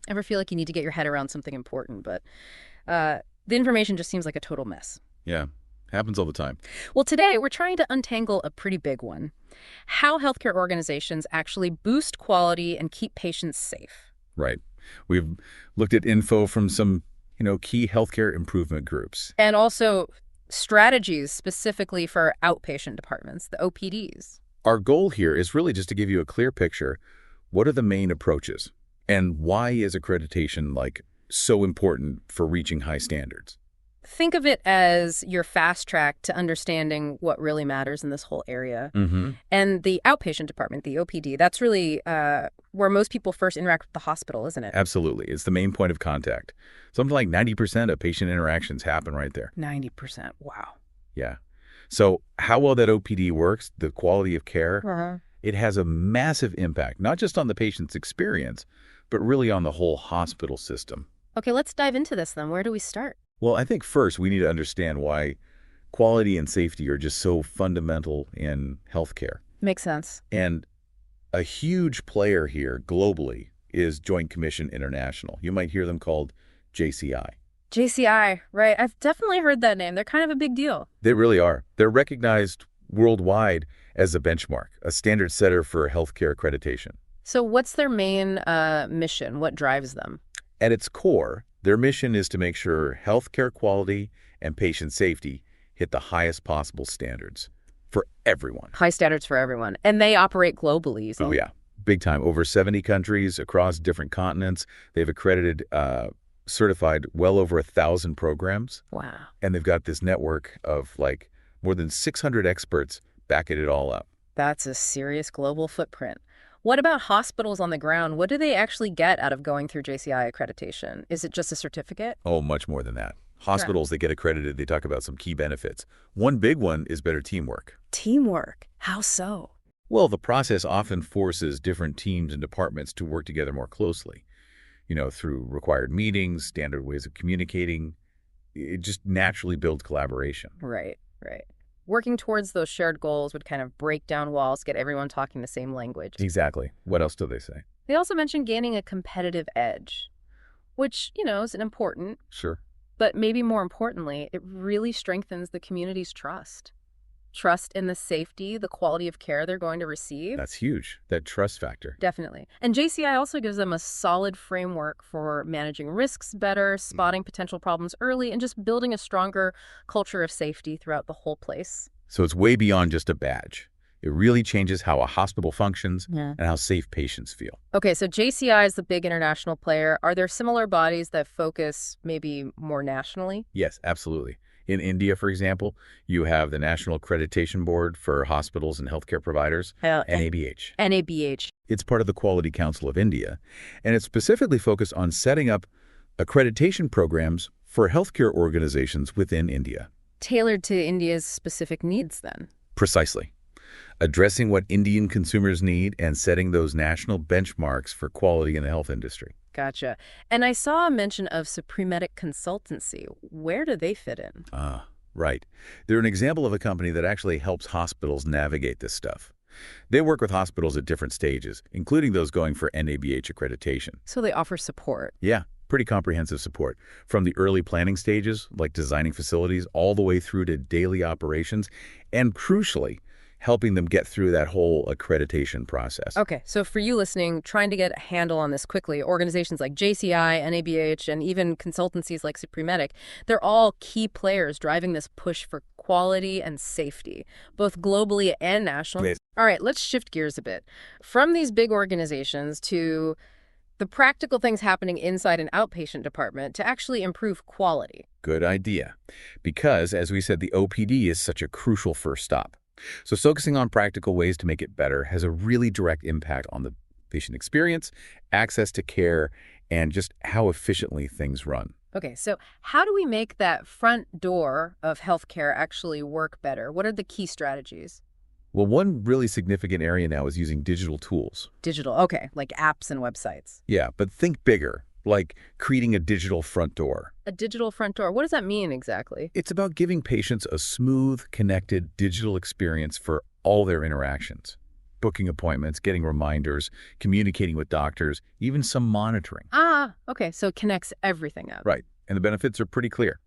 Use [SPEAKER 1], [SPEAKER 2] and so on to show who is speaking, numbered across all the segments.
[SPEAKER 1] Ever feel like you need to get your head around something important, but the information just seems like a total mess.
[SPEAKER 2] Yeah, happens all the time.
[SPEAKER 1] Well, today we're trying to untangle a pretty big one. How healthcare organizations actually boost quality and keep patients safe.
[SPEAKER 2] Right. We've looked at info from some, key healthcare improvement groups.
[SPEAKER 1] And also strategies specifically for outpatient departments, the OPDs.
[SPEAKER 2] Our goal here is really just to give you a clear picture. What are the main approaches? And why is accreditation, so important for reaching high standards?
[SPEAKER 1] Think of it as your fast track to understanding what really matters in this whole area.
[SPEAKER 2] Mm-hmm.
[SPEAKER 1] And the outpatient department, the OPD, that's really where most people first interact with the hospital, isn't it?
[SPEAKER 2] Absolutely. It's the main point of contact. Something like 90% of patient interactions happen right there.
[SPEAKER 1] 90%. Wow.
[SPEAKER 2] Yeah. So how well that OPD works, the quality of care, it has a massive impact, not just on the patient's experience, but really on the whole hospital system.
[SPEAKER 1] Okay, let's dive into this then. Where do we start?
[SPEAKER 2] Well, I think first we need to understand why quality and safety are just so fundamental in healthcare.
[SPEAKER 1] Makes sense.
[SPEAKER 2] And a huge player here globally is Joint Commission International. You might hear them called JCI.
[SPEAKER 1] JCI, right. I've definitely heard that name. They're kind of a big deal.
[SPEAKER 2] They really are. They're recognized worldwide as a benchmark, a standard setter for healthcare accreditation.
[SPEAKER 1] So what's their main mission? What drives them?
[SPEAKER 2] At its core, their mission is to make sure healthcare quality and patient safety hit the highest possible standards for everyone.
[SPEAKER 1] High standards for everyone. And they operate globally. So.
[SPEAKER 2] Oh, yeah. Big time. Over 70 countries across different continents. They've accredited, certified well over 1,000 programs.
[SPEAKER 1] Wow.
[SPEAKER 2] And they've got this network of more than 600 experts backing it all up.
[SPEAKER 1] That's a serious global footprint. What about hospitals on the ground? What do they actually get out of going through JCI accreditation? Is it just a certificate?
[SPEAKER 2] Oh, much more than that. Hospitals that get accredited, they talk about some key benefits. One big one is better teamwork.
[SPEAKER 1] Teamwork? How so?
[SPEAKER 2] Well, the process often forces different teams and departments to work together more closely, through required meetings, standard ways of communicating. It just naturally builds collaboration.
[SPEAKER 1] Right. Working towards those shared goals would kind of break down walls, get everyone talking the same language.
[SPEAKER 2] Exactly. What else do they say?
[SPEAKER 1] They also mentioned gaining a competitive edge, which, is important.
[SPEAKER 2] Sure.
[SPEAKER 1] But maybe more importantly, it really strengthens the community's trust. Trust in the safety, the quality of care they're going to receive.
[SPEAKER 2] That's huge, that trust factor.
[SPEAKER 1] Definitely. And JCI also gives them a solid framework for managing risks better, spotting potential problems early, and just building a stronger culture of safety throughout the whole place.
[SPEAKER 2] So it's way beyond just a badge. It really changes how a hospital functions and how safe patients feel.
[SPEAKER 1] Okay, so JCI is the big international player. Are there similar bodies that focus maybe more nationally?
[SPEAKER 2] Yes, absolutely. In India, for example, you have the National Accreditation Board for Hospitals and Healthcare Providers, NABH.
[SPEAKER 1] NABH.
[SPEAKER 2] It's part of the Quality Council of India, and it's specifically focused on setting up accreditation programs for healthcare organizations within India.
[SPEAKER 1] Tailored to India's specific needs, then?
[SPEAKER 2] Precisely. Addressing what Indian consumers need and setting those national benchmarks for quality in the health industry.
[SPEAKER 1] Gotcha. And I saw a mention of Supremedic Consultancy. Where do they fit in?
[SPEAKER 2] Right. They're an example of a company that actually helps hospitals navigate this stuff. They work with hospitals at different stages, including those going for NABH accreditation.
[SPEAKER 1] So they offer support.
[SPEAKER 2] Yeah, pretty comprehensive support. From the early planning stages, like designing facilities, all the way through to daily operations, and crucially, helping them get through that whole accreditation process.
[SPEAKER 1] Okay, so for you listening, trying to get a handle on this quickly, organizations like JCI, NABH, and even consultancies like Supremedic, they're all key players driving this push for quality and safety, both globally and nationally.
[SPEAKER 2] Please.
[SPEAKER 1] All right, let's shift gears a bit. From these big organizations to the practical things happening inside an outpatient department to actually improve quality.
[SPEAKER 2] Good idea. Because, as we said, the OPD is such a crucial first stop. So focusing on practical ways to make it better has a really direct impact on the patient experience, access to care, and just how efficiently things run.
[SPEAKER 1] Okay, so how do we make that front door of healthcare actually work better? What are the key strategies?
[SPEAKER 2] Well, one really significant area now is using digital tools.
[SPEAKER 1] Digital, okay, like apps and websites.
[SPEAKER 2] Yeah, but think bigger, like creating a digital front door.
[SPEAKER 1] A digital front door, what does that mean exactly?
[SPEAKER 2] It's about giving patients a smooth, connected digital experience for all their interactions. booking appointments, getting reminders, communicating with doctors, even some monitoring.
[SPEAKER 1] Okay, so it connects everything up.
[SPEAKER 2] Right. And the benefits are pretty clear.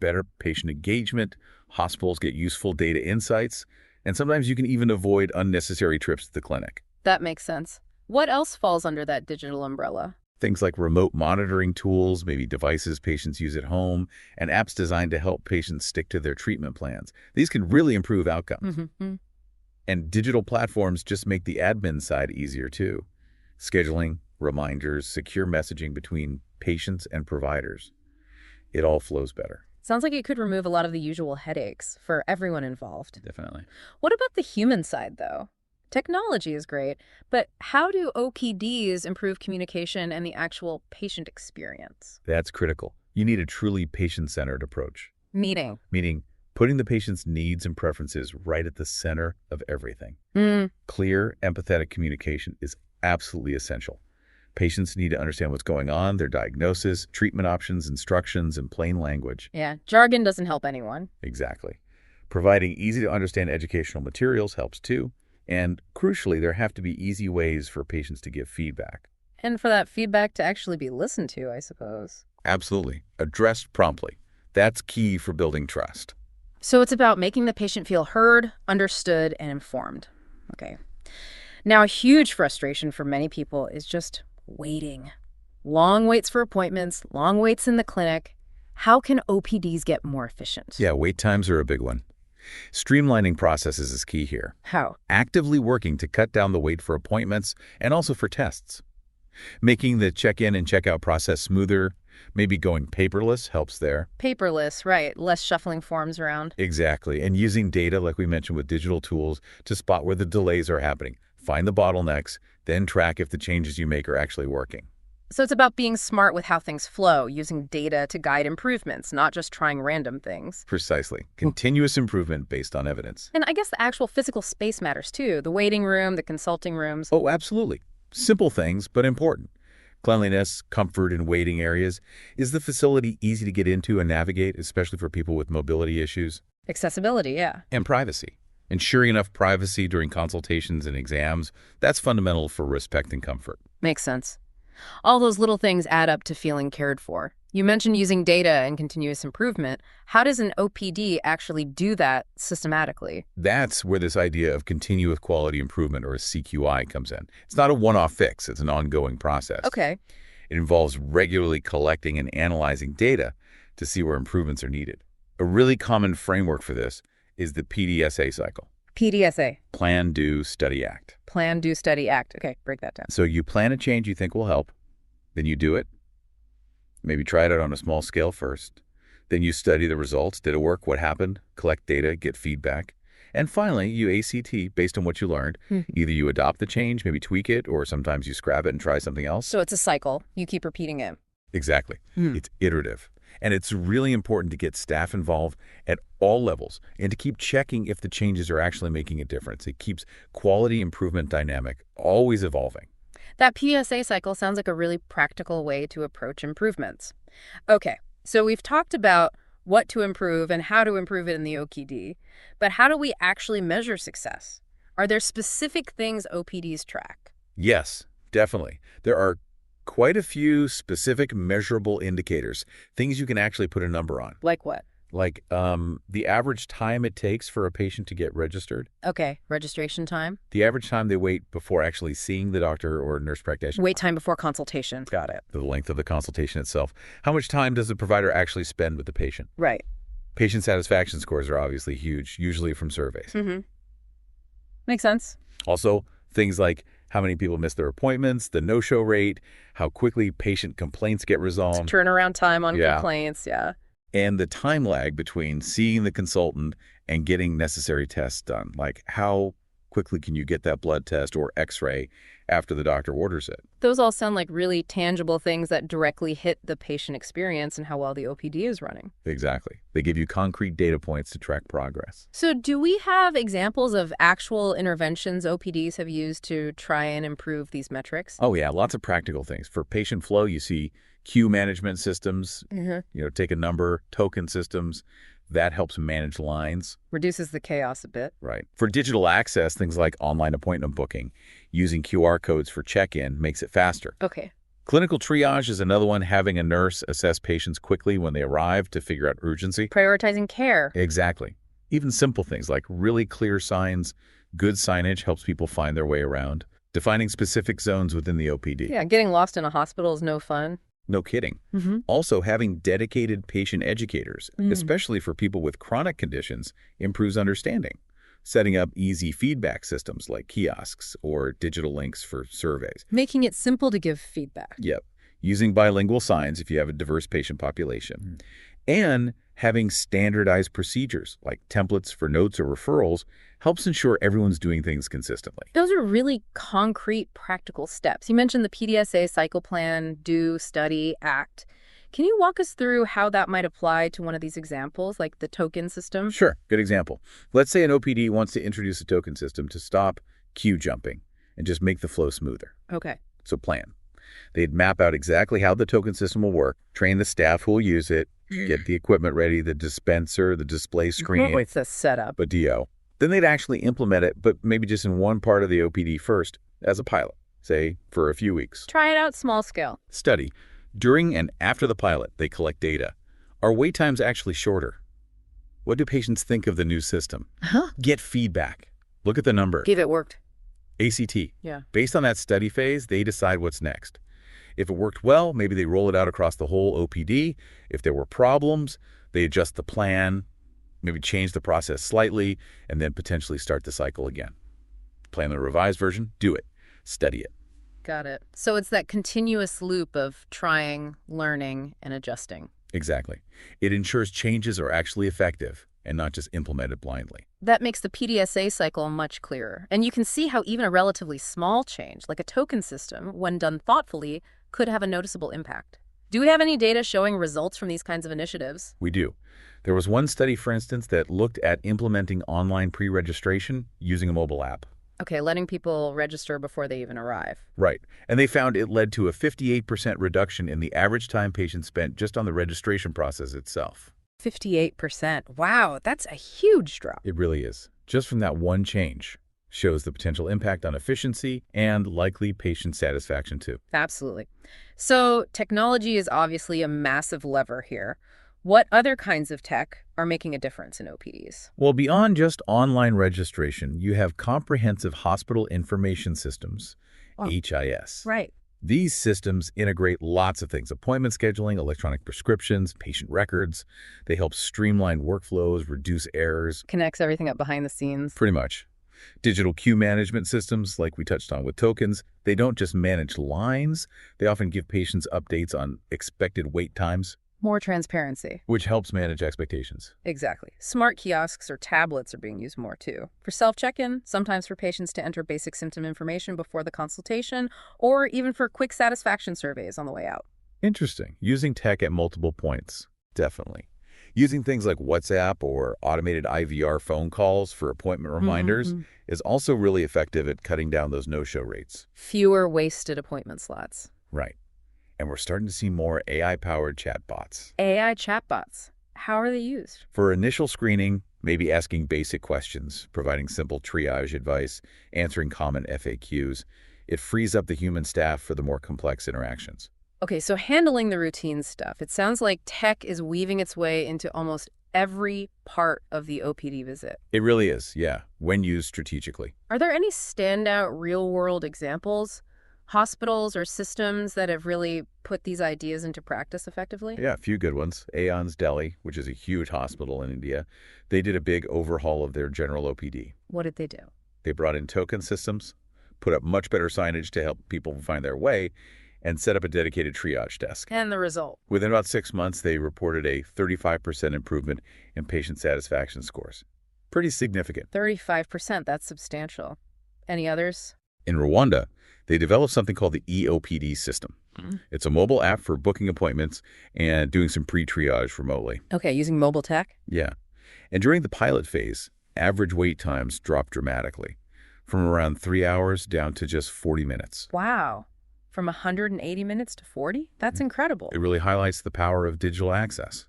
[SPEAKER 2] Better patient engagement, hospitals get useful data insights, and sometimes you can even avoid unnecessary trips to the clinic.
[SPEAKER 1] That makes sense. What else falls under that digital umbrella?
[SPEAKER 2] Things like remote monitoring tools, maybe devices patients use at home, and apps designed to help patients stick to their treatment plans. These can really improve outcomes.
[SPEAKER 1] Mm-hmm.
[SPEAKER 2] And digital platforms just make the admin side easier too. Scheduling, reminders, secure messaging between patients and providers. It all flows better.
[SPEAKER 1] Sounds like it could remove a lot of the usual headaches for everyone involved.
[SPEAKER 2] Definitely.
[SPEAKER 1] What about the human side, though? Technology is great, but how do OPDs improve communication and the actual patient experience?
[SPEAKER 2] That's critical. You need a truly patient-centered approach.
[SPEAKER 1] Meaning
[SPEAKER 2] Putting the patient's needs and preferences right at the center of everything.
[SPEAKER 1] Mm.
[SPEAKER 2] Clear, empathetic communication is absolutely essential. Patients need to understand what's going on, their diagnosis, treatment options, instructions, in plain language.
[SPEAKER 1] Yeah, jargon doesn't help anyone.
[SPEAKER 2] Exactly. Providing easy-to-understand educational materials helps too. And crucially, there have to be easy ways for patients to give feedback.
[SPEAKER 1] And for that feedback to actually be listened to, I suppose.
[SPEAKER 2] Absolutely. Addressed promptly. That's key for building trust.
[SPEAKER 1] So it's about making the patient feel heard, understood, and informed. Okay. Now, a huge frustration for many people is just waiting. Long waits for appointments, long waits in the clinic. How can OPDs get more efficient?
[SPEAKER 2] Yeah, wait times are a big one. Streamlining processes is key here.
[SPEAKER 1] How?
[SPEAKER 2] Actively working to cut down the wait for appointments and also for tests. Making the check-in and check-out process smoother, maybe going paperless helps there.
[SPEAKER 1] Paperless, right. Less shuffling forms around.
[SPEAKER 2] Exactly. And using data, like we mentioned with digital tools, to spot where the delays are happening. Find the bottlenecks, then track if the changes you make are actually working.
[SPEAKER 1] So it's about being smart with how things flow, using data to guide improvements, not just trying random things.
[SPEAKER 2] Precisely. Continuous improvement based on evidence.
[SPEAKER 1] And I guess the actual physical space matters too. The waiting room, the consulting rooms.
[SPEAKER 2] Oh, absolutely. Simple things, but important. Cleanliness, comfort in waiting areas. Is the facility easy to get into and navigate, especially for people with mobility issues?
[SPEAKER 1] Accessibility, yeah.
[SPEAKER 2] And privacy. Ensuring enough privacy during consultations and exams, that's fundamental for respect and comfort.
[SPEAKER 1] Makes sense. All those little things add up to feeling cared for. You mentioned using data and continuous improvement. How does an OPD actually do that systematically?
[SPEAKER 2] That's where this idea of continuous quality improvement, or a CQI, comes in. It's not a one-off fix. It's an ongoing process.
[SPEAKER 1] Okay.
[SPEAKER 2] It involves regularly collecting and analyzing data to see where improvements are needed. A really common framework for this is the PDSA cycle.
[SPEAKER 1] PDSA.
[SPEAKER 2] Plan, Do, Study, Act.
[SPEAKER 1] Plan, Do, Study, Act. Okay, break that down.
[SPEAKER 2] So you plan a change you think will help, then you do it. Maybe try it out on a small scale first. Then you study the results. Did it work? What happened? Collect data, get feedback. And finally, you ACT based on what you learned. Either you adopt the change, maybe tweak it, or sometimes you scrap it and try something else.
[SPEAKER 1] So it's a cycle. You keep repeating it.
[SPEAKER 2] Exactly. It's iterative. And it's really important to get staff involved at all levels and to keep checking if the changes are actually making a difference. It keeps quality improvement dynamic, always evolving.
[SPEAKER 1] That PSA cycle sounds like a really practical way to approach improvements. Okay, so we've talked about what to improve and how to improve it in the OPD, but how do we actually measure success? Are there specific things OPDs track?
[SPEAKER 2] Yes, definitely. There are quite a few specific measurable indicators, things you can actually put a number on.
[SPEAKER 1] Like what?
[SPEAKER 2] Like the average time it takes for a patient to get registered.
[SPEAKER 1] Okay, registration time.
[SPEAKER 2] The average time they wait before actually seeing the doctor or nurse practitioner.
[SPEAKER 1] Wait time before consultation. Got it.
[SPEAKER 2] The length of the consultation itself. How much time does the provider actually spend with the patient?
[SPEAKER 1] Right.
[SPEAKER 2] Patient satisfaction scores are obviously huge, usually from surveys.
[SPEAKER 1] Makes sense.
[SPEAKER 2] Also, things like how many people miss their appointments, the no-show rate, how quickly patient complaints get resolved.
[SPEAKER 1] Turnaround time on complaints, yeah.
[SPEAKER 2] And the time lag between seeing the consultant and getting necessary tests done. Like how quickly can you get that blood test or x-ray after the doctor orders it?
[SPEAKER 1] Those all sound like really tangible things that directly hit the patient experience and how well the OPD is running.
[SPEAKER 2] Exactly. They give you concrete data points to track progress.
[SPEAKER 1] So do we have examples of actual interventions OPDs have used to try and improve these metrics?
[SPEAKER 2] Oh, yeah. Lots of practical things. For patient flow, you see queue management systems, take a number, token systems, That helps manage lines.
[SPEAKER 1] Reduces the chaos a bit.
[SPEAKER 2] Right. For digital access, things like online appointment booking, using QR codes for check-in makes it faster.
[SPEAKER 1] Okay.
[SPEAKER 2] Clinical triage is another one, having a nurse assess patients quickly when they arrive to figure out urgency.
[SPEAKER 1] Prioritizing care.
[SPEAKER 2] Exactly. Even simple things like really clear signs, good signage helps people find their way around. Defining specific zones within the OPD.
[SPEAKER 1] Yeah, getting lost in a hospital is no fun.
[SPEAKER 2] No kidding.
[SPEAKER 1] Mm-hmm.
[SPEAKER 2] Also, having dedicated patient educators, especially for people with chronic conditions, improves understanding. Setting up easy feedback systems like kiosks or digital links for surveys.
[SPEAKER 1] Making it simple to give feedback.
[SPEAKER 2] Yep. Using bilingual signs if you have a diverse patient population. And having standardized procedures like templates for notes or referrals helps ensure everyone's doing things consistently.
[SPEAKER 1] Those are really concrete, practical steps. You mentioned the PDSA cycle plan, do, study, act. Can you walk us through how that might apply to one of these examples, like the token system?
[SPEAKER 2] Sure. Good example. Let's say an OPD wants to introduce a token system to stop queue jumping and just make the flow smoother.
[SPEAKER 1] Okay.
[SPEAKER 2] So plan. They'd map out exactly how the token system will work, train the staff who will use it, get the equipment ready, the dispenser, the display screen.
[SPEAKER 1] It's a setup.
[SPEAKER 2] But DO. Then they'd actually implement it, but maybe just in one part of the OPD first as a pilot, say for a few weeks.
[SPEAKER 1] Try it out small scale.
[SPEAKER 2] Study. During and after the pilot, they collect data. Are wait times actually shorter? What do patients think of the new system? Get feedback. Look at the number.
[SPEAKER 1] Give it worked.
[SPEAKER 2] ACT.
[SPEAKER 1] Yeah.
[SPEAKER 2] Based on that study phase, they decide what's next. If it worked well, maybe they roll it out across the whole OPD. If there were problems, they adjust the plan, maybe change the process slightly, and then potentially start the cycle again. Plan the revised version, do it, study it.
[SPEAKER 1] Got it. So it's that continuous loop of trying, learning, and adjusting.
[SPEAKER 2] Exactly. It ensures changes are actually effective and not just implemented blindly.
[SPEAKER 1] That makes the PDSA cycle much clearer. And you can see how even a relatively small change, like a token system, when done thoughtfully, could have a noticeable impact. Do we have any data showing results from these kinds of initiatives?
[SPEAKER 2] We do. There was one study, for instance, that looked at implementing online pre-registration using a mobile app.
[SPEAKER 1] Okay, letting people register before they even arrive.
[SPEAKER 2] Right. And they found it led to a 58% reduction in the average time patients spent just on the registration process itself.
[SPEAKER 1] 58%. Wow, that's a huge drop.
[SPEAKER 2] It really is. Just from that one change. Shows the potential impact on efficiency and likely patient satisfaction too.
[SPEAKER 1] Absolutely. So technology is obviously a massive lever here. What other kinds of tech are making a difference in OPDs?
[SPEAKER 2] Well, beyond just online registration, you have comprehensive hospital information systems, HIS.
[SPEAKER 1] Right.
[SPEAKER 2] These systems integrate lots of things: appointment scheduling, electronic prescriptions, patient records. They help streamline workflows, reduce errors.
[SPEAKER 1] Connects everything up behind the scenes.
[SPEAKER 2] Pretty much. Digital queue management systems, like we touched on with tokens, they don't just manage lines, they often give patients updates on expected wait times.
[SPEAKER 1] More transparency.
[SPEAKER 2] Which helps manage expectations.
[SPEAKER 1] Exactly. Smart kiosks or tablets are being used more too. For self-check-in, sometimes for patients to enter basic symptom information before the consultation, or even for quick satisfaction surveys on the way out.
[SPEAKER 2] Interesting. Using tech at multiple points. Definitely. Using things like WhatsApp or automated IVR phone calls for appointment reminders is also really effective at cutting down those no-show rates.
[SPEAKER 1] Fewer wasted appointment slots.
[SPEAKER 2] Right. And we're starting to see more AI-powered chatbots.
[SPEAKER 1] AI chatbots. How are they used?
[SPEAKER 2] For initial screening, maybe asking basic questions, providing simple triage advice, answering common FAQs. It frees up the human staff for the more complex interactions.
[SPEAKER 1] Okay, so handling the routine stuff. It sounds like tech is weaving its way into almost every part of the OPD visit.
[SPEAKER 2] It really is, yeah, when used strategically.
[SPEAKER 1] Are there any standout real-world examples? Hospitals or systems that have really put these ideas into practice effectively?
[SPEAKER 2] Yeah, a few good ones. Aeon's Delhi, which is a huge hospital in India, they did a big overhaul of their general OPD.
[SPEAKER 1] What did they do?
[SPEAKER 2] They brought in token systems, put up much better signage to help people find their way, and set up a dedicated triage desk.
[SPEAKER 1] And the result?
[SPEAKER 2] Within about 6 months, they reported a 35% improvement in patient satisfaction scores. Pretty significant.
[SPEAKER 1] 35%, that's substantial. Any others?
[SPEAKER 2] In Rwanda, they developed something called the QIinOPD system. It's a mobile app for booking appointments and doing some pre-triage remotely.
[SPEAKER 1] Okay, using mobile tech?
[SPEAKER 2] Yeah. And during the pilot phase, average wait times dropped dramatically, from around 3 hours down to just 40 minutes.
[SPEAKER 1] Wow. From 180 minutes to 40? That's incredible.
[SPEAKER 2] It really highlights the power of digital access.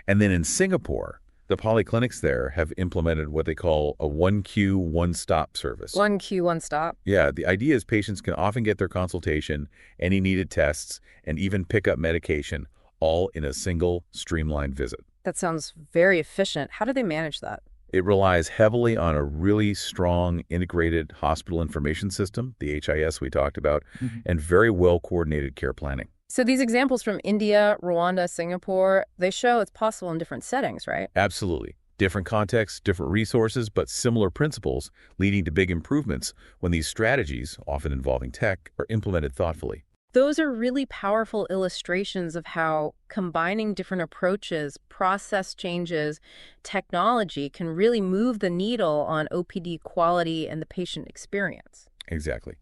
[SPEAKER 2] And then in Singapore, The polyclinics there have implemented what they call a one-queue, one-stop service.
[SPEAKER 1] One queue, one stop.
[SPEAKER 2] Yeah, the idea is patients can often get their consultation, any needed tests, and even pick up medication, all in a single, streamlined visit.
[SPEAKER 1] That sounds very efficient. How do they manage that?
[SPEAKER 2] It relies heavily on a really strong integrated hospital information system, the HIS we talked about, and very well-coordinated care planning.
[SPEAKER 1] So these examples from India, Rwanda, Singapore, they show it's possible in different settings, right?
[SPEAKER 2] Absolutely. Different contexts, different resources, but similar principles leading to big improvements when these strategies, often involving tech, are implemented thoughtfully.
[SPEAKER 1] Those are really powerful illustrations of how combining different approaches, process changes, technology can really move the needle on OPD quality and the patient experience.
[SPEAKER 2] Exactly.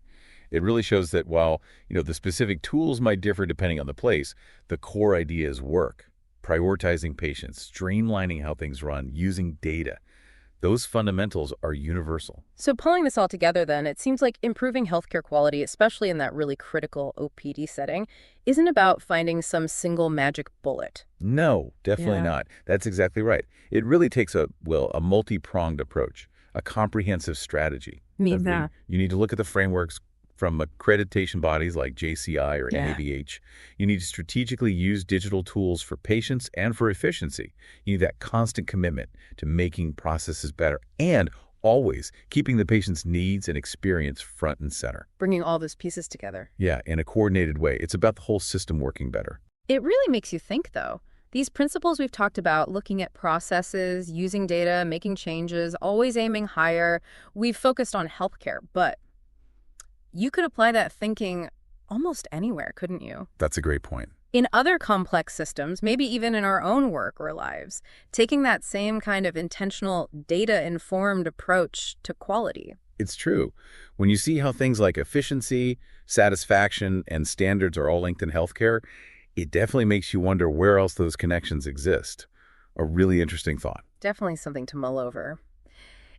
[SPEAKER 2] It really shows that while, the specific tools might differ depending on the place, the core ideas work. Prioritizing patients, streamlining how things run, using data. Those fundamentals are universal.
[SPEAKER 1] So pulling this all together then, it seems like improving healthcare quality, especially in that really critical OPD setting, isn't about finding some single magic bullet.
[SPEAKER 2] No, definitely
[SPEAKER 1] Yeah.
[SPEAKER 2] not. That's exactly right. It really takes a multi-pronged approach, a comprehensive strategy.
[SPEAKER 1] Mean that.
[SPEAKER 2] You need to look at the frameworks from accreditation bodies like JCI or
[SPEAKER 1] Yeah.
[SPEAKER 2] NABH. You need to strategically use digital tools for patients and for efficiency. You need that constant commitment to making processes better and always keeping the patient's needs and experience front and center.
[SPEAKER 1] Bringing all those pieces together.
[SPEAKER 2] Yeah, in a coordinated way. It's about the whole system working better.
[SPEAKER 1] It really makes you think, though. These principles we've talked about, looking at processes, using data, making changes, always aiming higher, we've focused on healthcare, but you could apply that thinking almost anywhere, couldn't you?
[SPEAKER 2] That's a great point.
[SPEAKER 1] In other complex systems, maybe even in our own work or lives, taking that same kind of intentional, data-informed approach to quality.
[SPEAKER 2] It's true. When you see how things like efficiency, satisfaction, and standards are all linked in healthcare, it definitely makes you wonder where else those connections exist. A really interesting thought.
[SPEAKER 1] Definitely something to mull over.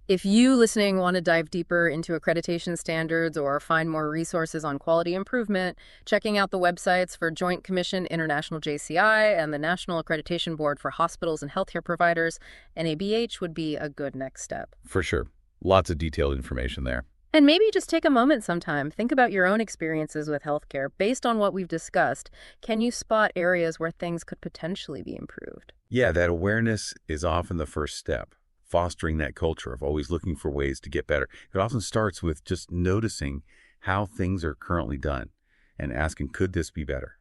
[SPEAKER 1] If you listening want to dive deeper into accreditation standards or find more resources on quality improvement, checking out the websites for Joint Commission International JCI and the National Accreditation Board for Hospitals and Healthcare Providers, NABH, would be a good next step.
[SPEAKER 2] For sure. Lots of detailed information there.
[SPEAKER 1] And maybe just take a moment sometime. Think about your own experiences with healthcare. Based on what we've discussed, can you spot areas where things could potentially be improved?
[SPEAKER 2] Yeah, that awareness is often the first step. Fostering that culture of always looking for ways to get better. It often starts with just noticing how things are currently done and asking, could this be better?